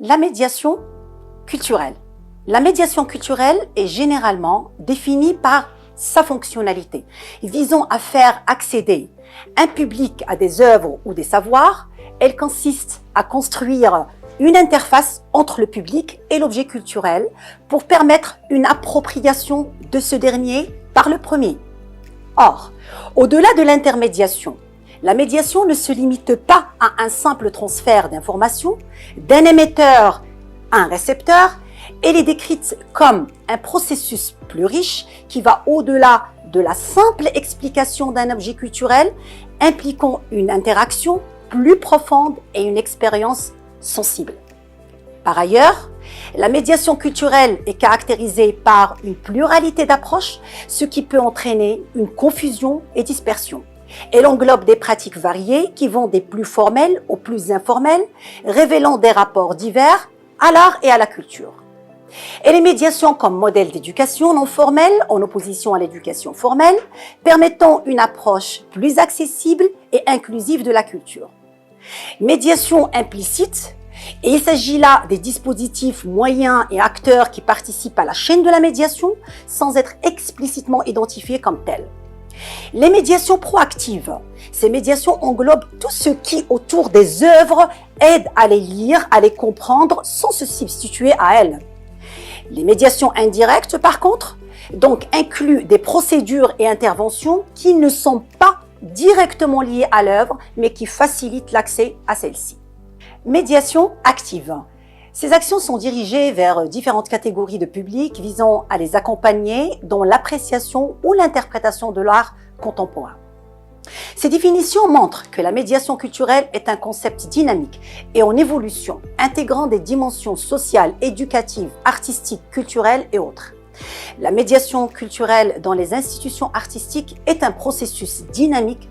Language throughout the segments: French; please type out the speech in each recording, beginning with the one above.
La médiation culturelle. La médiation culturelle est généralement définie par sa fonctionnalité, visant à faire accéder un public à des œuvres ou des savoirs. Elle consiste à construire une interface entre le public et l'objet culturel pour permettre une appropriation de ce dernier par le premier. Or, au-delà de l'intermédiation, la médiation ne se limite pas à un simple transfert d'informations d'un émetteur à un récepteur. Elle est décrite comme un processus plus riche qui va au-delà de la simple explication d'un objet culturel, impliquant une interaction plus profonde et une expérience sensible. Par ailleurs, la médiation culturelle est caractérisée par une pluralité d'approches, ce qui peut entraîner une confusion et dispersion. Elle englobe des pratiques variées qui vont des plus formelles aux plus informelles, révélant des rapports divers à l'art et à la culture. Et les médiations comme modèle d'éducation non formelle en opposition à l'éducation formelle, permettant une approche plus accessible et inclusive de la culture. Médiation implicite, et il s'agit là des dispositifs, moyens et acteurs qui participent à la chaîne de la médiation sans être explicitement identifiés comme tels. Les médiations proactives. Ces médiations englobent tout ce qui, autour des œuvres, aide à les lire, à les comprendre sans se substituer à elles. Les médiations indirectes, par contre, donc incluent des procédures et interventions qui ne sont pas directement liées à l'œuvre, mais qui facilitent l'accès à celle-ci. Médiation active. Ces actions sont dirigées vers différentes catégories de publics visant à les accompagner dans l'appréciation ou l'interprétation de l'art contemporain. Ces définitions montrent que la médiation culturelle est un concept dynamique et en évolution, intégrant des dimensions sociales, éducatives, artistiques, culturelles et autres. La médiation culturelle dans les institutions artistiques est un processus dynamique,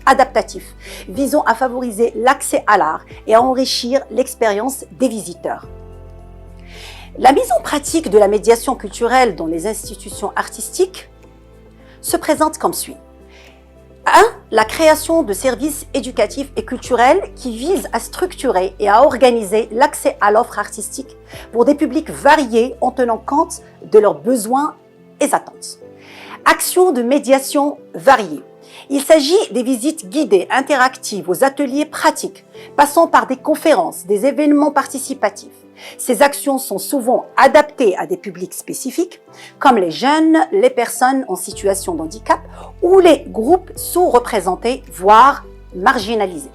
adaptatif, visant à favoriser l'accès à l'art et à enrichir l'expérience des visiteurs. La mise en pratique de la médiation culturelle dans les institutions artistiques se présente comme suit. 1. La création de services éducatifs et culturels qui visent à structurer et à organiser l'accès à l'offre artistique pour des publics variés en tenant compte de leurs besoins et attentes. Actions de médiation variées. Il s'agit des visites guidées, interactives, aux ateliers pratiques, passant par des conférences, des événements participatifs. Ces actions sont souvent adaptées à des publics spécifiques, comme les jeunes, les personnes en situation de handicap ou les groupes sous-représentés, voire marginalisés.